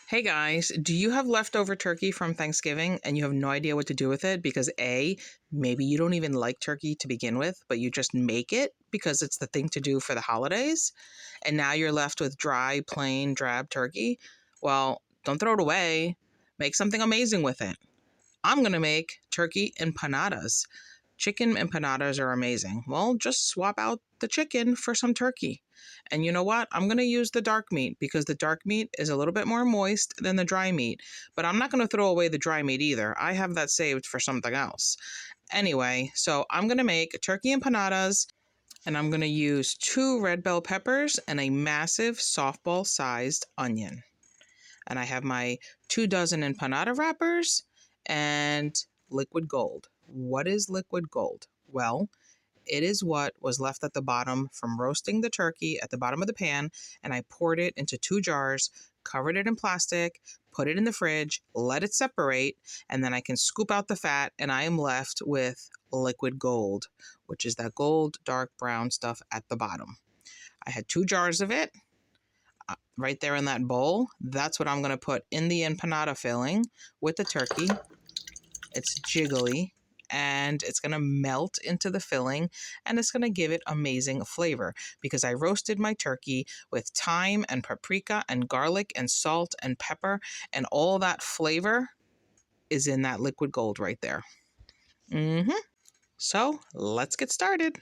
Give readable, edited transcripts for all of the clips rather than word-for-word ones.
Hey guys, do you have leftover turkey from Thanksgiving and you have no idea what to do with it? Because A, maybe you don't even like turkey to begin with, but you just make it because it's the thing to do for the holidays. And now you're left with dry, plain, drab turkey. Well, don't throw it away. Make something amazing with it. I'm going to make turkey empanadas. Chicken empanadas are amazing. Well, just swap out the chicken for some turkey. And you know what? I'm going to use the dark meat because the dark meat is a little bit more moist than the dry meat. But I'm not going to throw away the dry meat either. I have that saved for something else. Anyway, so I'm going to make turkey empanadas and I'm going to use 2 red bell peppers and a massive softball sized onion. And I have my 2 dozen empanada wrappers and liquid gold. What is liquid gold? Well, it is what was left at the bottom from roasting the turkey at the bottom of the pan, and I poured it into 2 jars, covered it in plastic, put it in the fridge, let it separate, and then I can scoop out the fat, and I am left with liquid gold, which is that gold, dark brown stuff at the bottom. I had 2 jars of it right there in that bowl. That's what I'm going to put in the empanada filling with the turkey. It's jiggly and it's going to melt into the filling and it's going to give it amazing flavor because I roasted my turkey with thyme and paprika and garlic and salt and pepper, and all that flavor is in that liquid gold right there. So let's get started.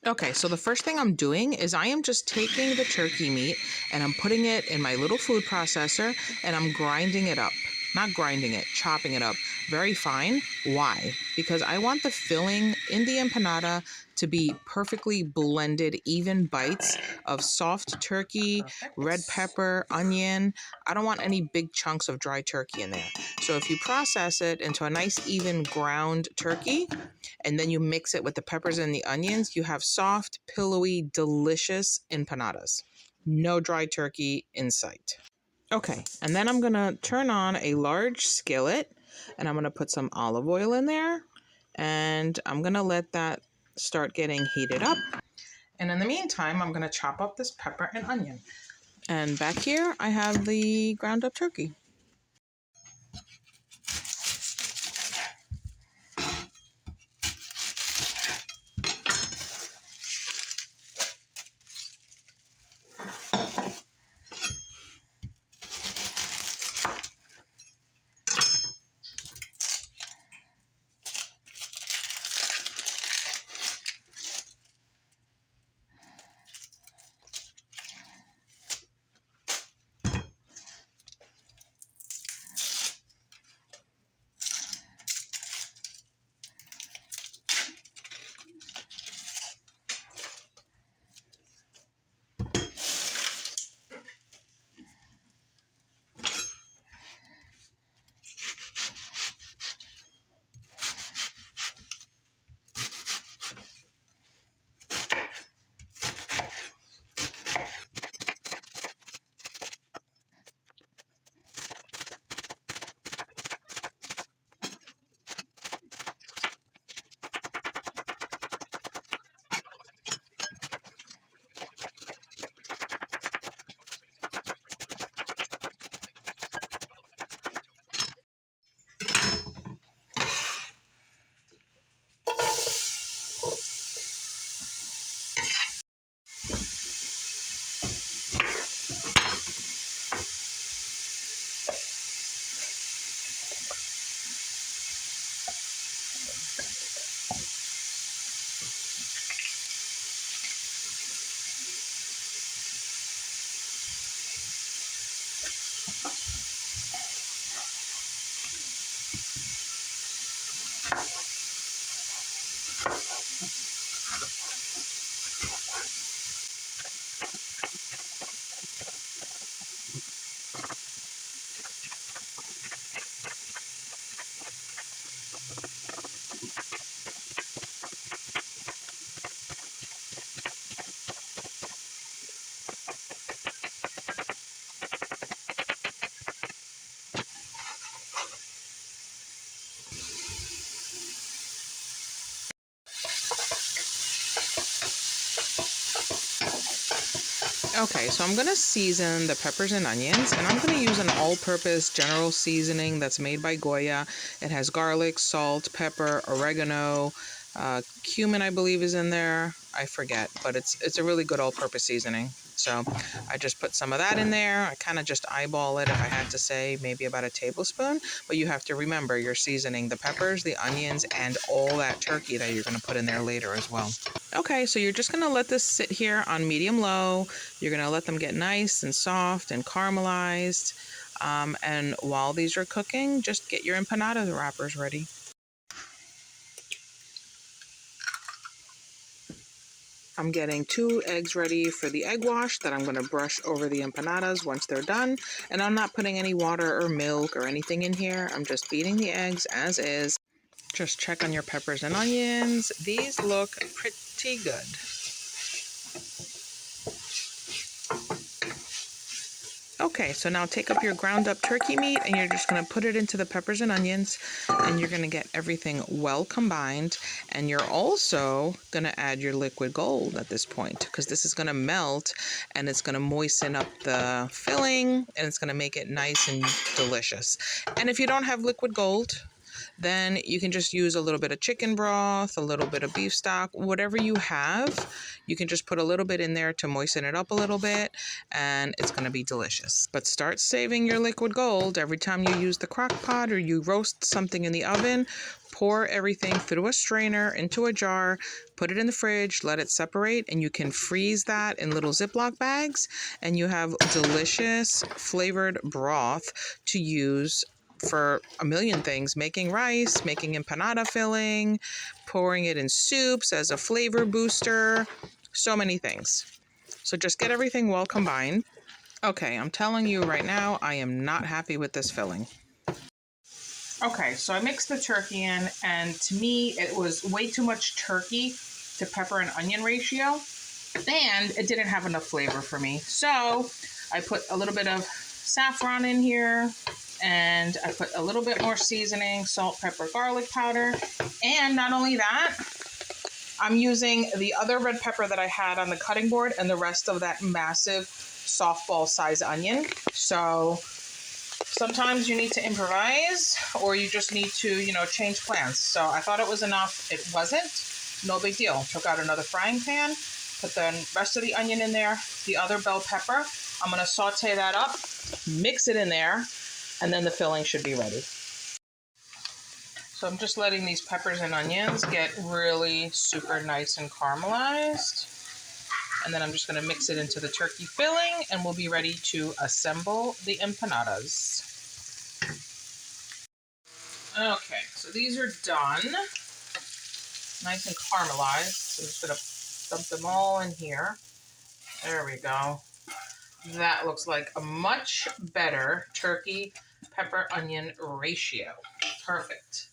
Okay, so the first thing I'm doing is I am just taking the turkey meat and I'm putting it in my little food processor and I'm grinding it up. Not grinding it, chopping it up very fine. Why? Because I want the filling in the empanada to be perfectly blended, even bites of soft turkey, red pepper, onion. I don't want any big chunks of dry turkey in there. So if you process it into a nice, even ground turkey, and then you mix it with the peppers and the onions, you have soft, pillowy, delicious empanadas. No dry turkey in sight. Okay, and then I'm gonna turn on a large skillet and I'm gonna put some olive oil in there and I'm gonna let that start getting heated up. And in the meantime, I'm gonna chop up this pepper and onion. And back here, I have the ground up turkey. Okay, so I'm going to season the peppers and onions, and I'm going to use an all-purpose general seasoning that's made by Goya. It has garlic, salt, pepper, oregano, cumin, I believe, is in there. I forget, but it's a really good all-purpose seasoning. So I just put some of that in there. I kind of just eyeball it, if I had to say, maybe about a tablespoon. But you have to remember, you're seasoning the peppers, the onions, and all that turkey that you're going to put in there later as well. Okay, so you're just going to let this sit here on medium-low. You're going to let them get nice and soft and caramelized. And while these are cooking, just get your empanada wrappers ready. I'm getting 2 eggs ready for the egg wash that I'm going to brush over the empanadas once they're done. And I'm not putting any water or milk or anything in here. I'm just beating the eggs as is. Just check on your peppers and onions. These look pretty good. Okay, so now take up your ground up turkey meat and you're just going to put it into the peppers and onions, and you're going to get everything well combined. And you're also going to add your liquid gold at this point, because this is going to melt and it's going to moisten up the filling and it's going to make it nice and delicious. And if you don't have liquid gold, then you can just use a little bit of chicken broth, a little bit of beef stock, whatever you have. You can just put a little bit in there to moisten it up a little bit, and it's going to be delicious. But start saving your liquid gold every time you use the crock pot or you roast something in the oven. Pour everything through a strainer into a jar, put it in the fridge, let it separate, and you can freeze that in little Ziploc bags, and you have delicious flavored broth to use for a million things: making rice, making empanada filling, pouring it in soups as a flavor booster, so many things. So just get everything well combined. Okay, I'm telling you right now, I am not happy with this filling. Okay, so I mixed the turkey in, and to me, it was way too much turkey to pepper and onion ratio, and it didn't have enough flavor for me. So I put a little bit of saffron in here, and I put a little bit more seasoning, salt, pepper, garlic powder. And not only that, I'm using the other red pepper that I had on the cutting board and the rest of that massive softball size onion. So sometimes you need to improvise, or you just need to, change plans. So I thought it was enough. It wasn't. No big deal. Took out another frying pan, put the rest of the onion in there, the other bell pepper. I'm going to saute that up, mix it in there, and then the filling should be ready. So I'm just letting these peppers and onions get really super nice and caramelized. And then I'm just going to mix it into the turkey filling, and we'll be ready to assemble the empanadas. Okay, so these are done. Nice and caramelized. So I'm just going to dump them all in here. There we go. That looks like a much better turkey pepper onion ratio. Perfect.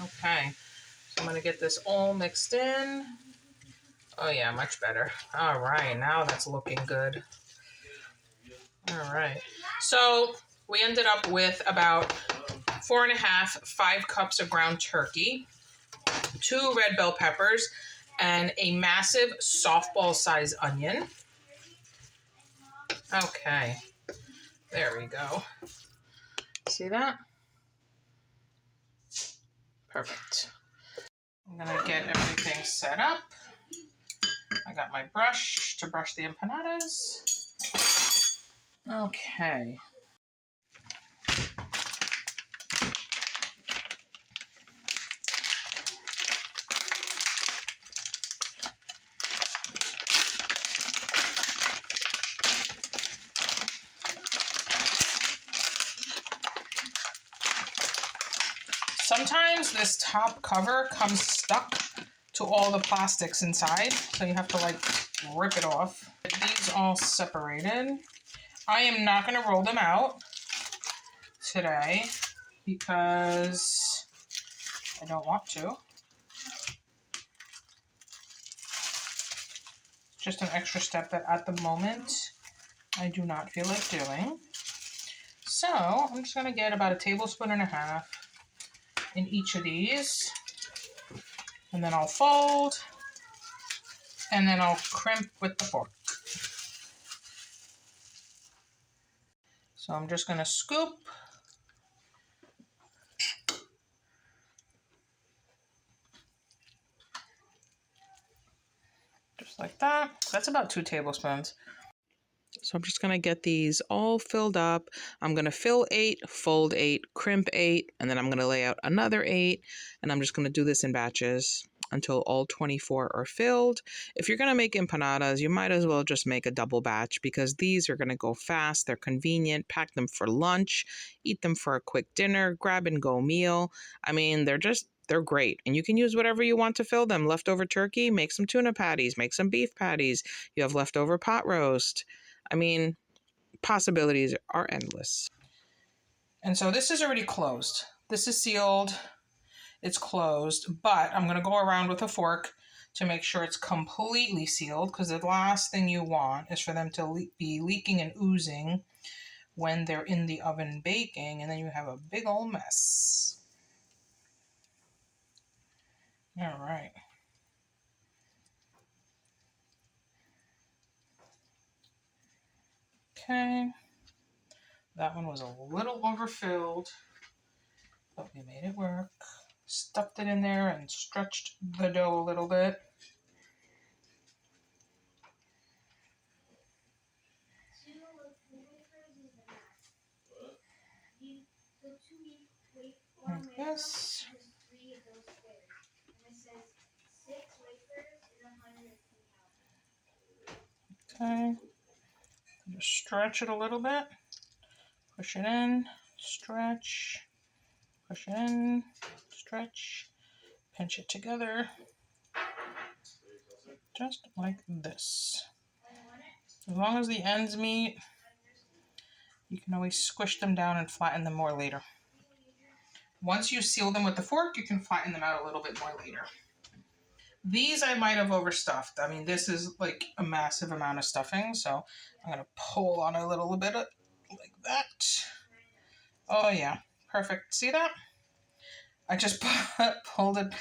Okay, so I'm going to get this all mixed in. Oh yeah, much better. All right, now that's looking good. All right, so we ended up with about 5 cups of ground turkey, 2 red bell peppers, and a massive softball size onion. Okay, there we go. See that? Perfect. I'm gonna get everything set up. I got my brush to brush the empanadas. Okay. Sometimes this top cover comes stuck to all the plastics inside, so you have to rip it off. Get these all separated. I am not going to roll them out today because I don't want to. Just an extra step that at the moment I do not feel like doing. So I'm just going to get about 1.5 tablespoons in each of these, and then I'll fold and then I'll crimp with the fork. So I'm just gonna scoop. Just like that. That's about 2 tablespoons. So I'm just going to get these all filled up. I'm going to fill 8, fold 8, crimp 8, and then I'm going to lay out another 8. And I'm just going to do this in batches until all 24 are filled. If you're going to make empanadas, you might as well just make a double batch because these are going to go fast. They're convenient. Pack them for lunch, eat them for a quick dinner, grab and go meal. I mean, they're great. And you can use whatever you want to fill them. Leftover turkey, make some tuna patties, make some beef patties. You have leftover pot roast. I mean, possibilities are endless. And so this is already closed. This is sealed. It's closed, but I'm going to go around with a fork to make sure it's completely sealed because the last thing you want is for them to be leaking and oozing when they're in the oven baking, and then you have a big old mess. All right. Okay. That one was a little overfilled, but we made it work. Stuffed it in there and stretched the dough a little bit. Like this. Okay. Just stretch it a little bit. Push it in, stretch, push it in, stretch, pinch it together, just like this. As long as the ends meet, you can always squish them down and flatten them more later. Once you seal them with the fork, you can flatten them out a little bit more later. These I might have overstuffed. I mean, this is like a massive amount of stuffing, so I'm going to pull on a little bit of, like that. Oh yeah, perfect. See that? I just pulled it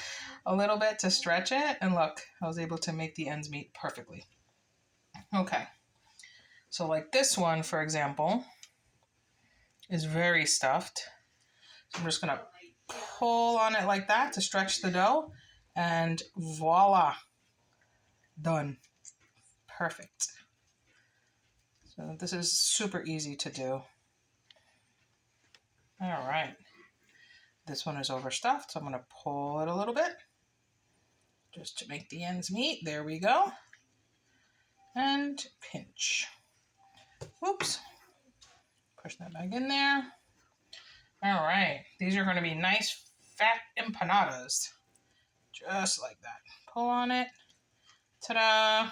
a little bit to stretch it, and look, I was able to make the ends meet perfectly. Okay, so like this one, for example, is very stuffed. So I'm just gonna pull on it like that to stretch the dough, and voila, done. Perfect. So this is super easy to do. All right. This one is overstuffed, so I'm gonna pull it a little bit just to make the ends meet. There we go. And pinch. Whoops. Push that back in there. All right. These are going to be nice fat empanadas. Just like that. Pull on it. Ta-da.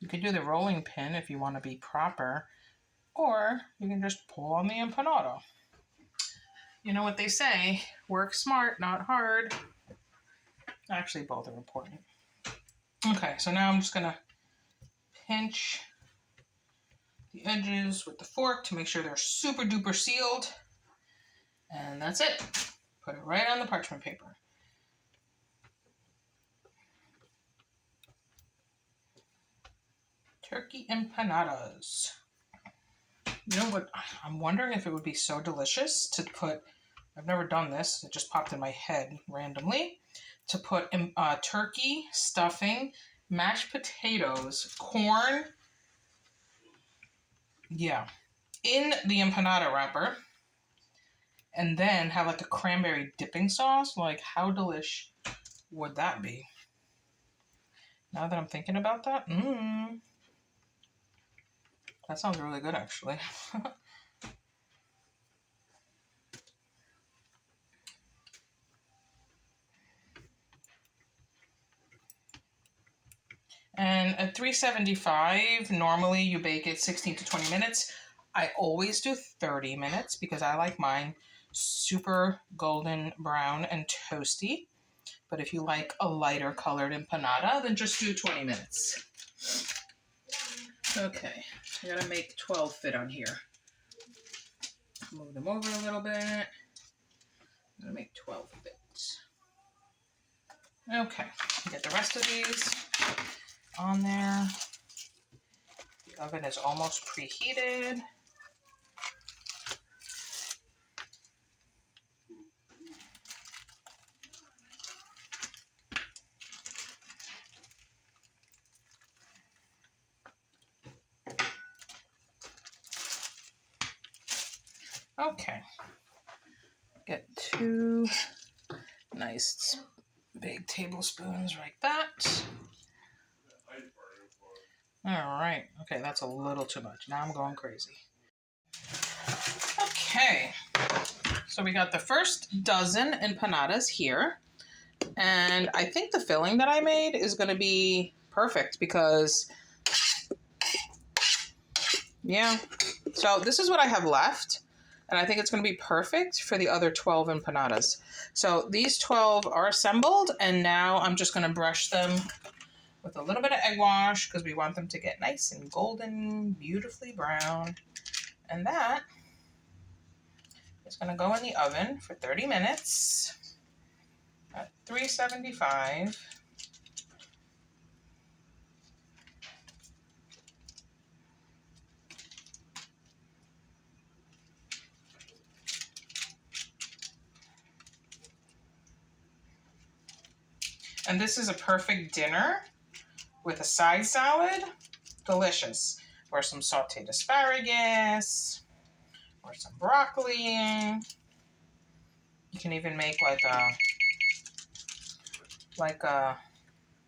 You could do the rolling pin if you want to be proper. Or you can just pull on the empanada. You know what they say, work smart, not hard. Actually, both are important. Okay, so now I'm just going to pinch the edges with the fork to make sure they're super duper sealed. And that's it. Put it right on the parchment paper. Turkey empanadas. You know what? I'm wondering if it would be so delicious to put, I've never done this, it just popped in my head randomly, to put turkey, stuffing, mashed potatoes, corn, yeah, in the empanada wrapper, and then have like a cranberry dipping sauce. Like, how delish would that be? Now that I'm thinking about that, that sounds really good actually. And at 375, normally you bake it 16 to 20 minutes. I always do 30 minutes because I like mine super golden brown and toasty. But if you like a lighter colored empanada, then just do 20 minutes. Okay, I gotta make 12 fit on here. Move them over a little bit. I'm gonna make 12 fit. Okay, get the rest of these on there. The oven is almost preheated. Okay, get 2 nice big tablespoons like that. All right, okay, that's a little too much. Now I'm going crazy. Okay, so we got the first dozen empanadas here. And I think the filling that I made is going to be perfect because, yeah. So this is what I have left. And I think it's going to be perfect for the other 12 empanadas. So these 12 are assembled. And now I'm just going to brush them with a little bit of egg wash because we want them to get nice and golden, beautifully brown. And that is going to go in the oven for 30 minutes at 375. And this is a perfect dinner with a side salad. Delicious. Or some sauteed asparagus, or some broccoli. You can even make like a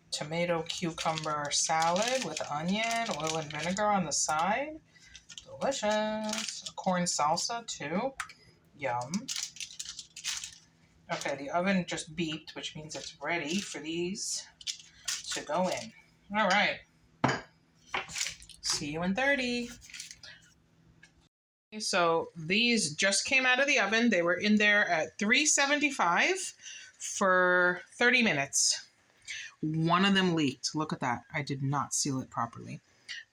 tomato cucumber salad with onion, oil, and vinegar on the side. Delicious. A corn salsa too. Yum. Okay, the oven just beeped, which means it's ready for these to go in. All right. See you in 30. So these just came out of the oven. They were in there at 375 for 30 minutes. One of them leaked. Look at that. I did not seal it properly.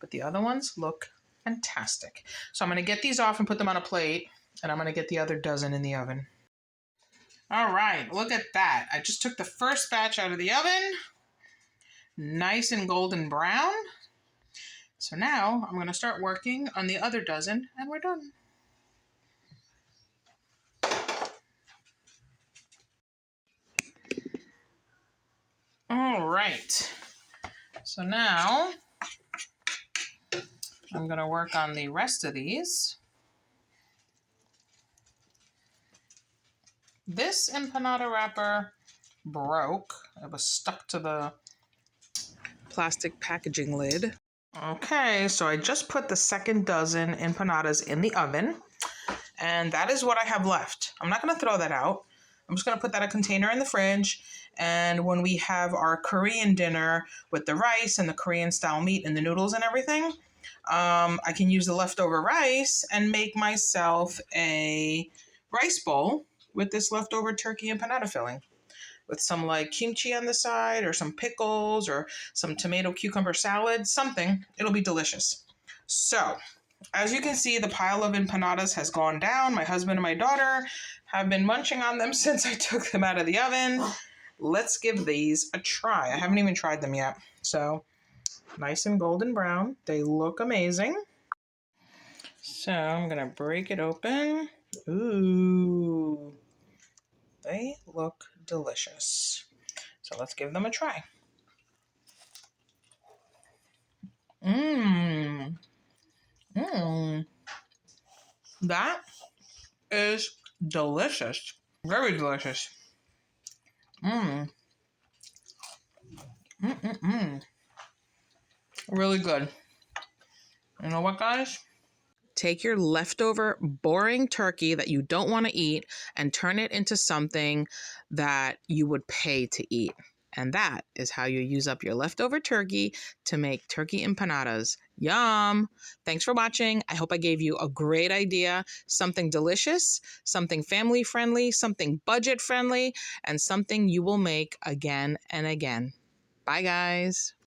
But the other ones look fantastic. So I'm going to get these off and put them on a plate. And I'm going to get the other dozen in the oven. All right. Look at that. I just took the first batch out of the oven. Nice and golden brown. So now I'm going to start working on the other dozen and we're done. All right. So now I'm going to work on the rest of these. This empanada wrapper broke. It was stuck to the plastic packaging lid. Okay, so I just put the second dozen empanadas in the oven, and that is what I have left. I'm not going to throw that out. I'm just going to put that in a container in the fridge, and when we have our Korean dinner with the rice and the Korean style meat and the noodles and everything, I can use the leftover rice and make myself a rice bowl with this leftover turkey empanada filling, with some like kimchi on the side or some pickles or some tomato cucumber salad, something. It'll be delicious. So, as you can see, the pile of empanadas has gone down. My husband and my daughter have been munching on them since I took them out of the oven. Let's give these a try. I haven't even tried them yet. So, nice and golden brown. They look amazing. So, I'm going to break it open. Ooh. They look delicious. So let's give them a try. That is delicious. Very delicious. Really good. You know what, guys? Take your leftover boring turkey that you don't want to eat and turn it into something that you would pay to eat. And that is how you use up your leftover turkey to make turkey empanadas. Yum! Thanks for watching. I hope I gave you a great idea. Something delicious, something family friendly, something budget friendly, and something you will make again and again. Bye, guys.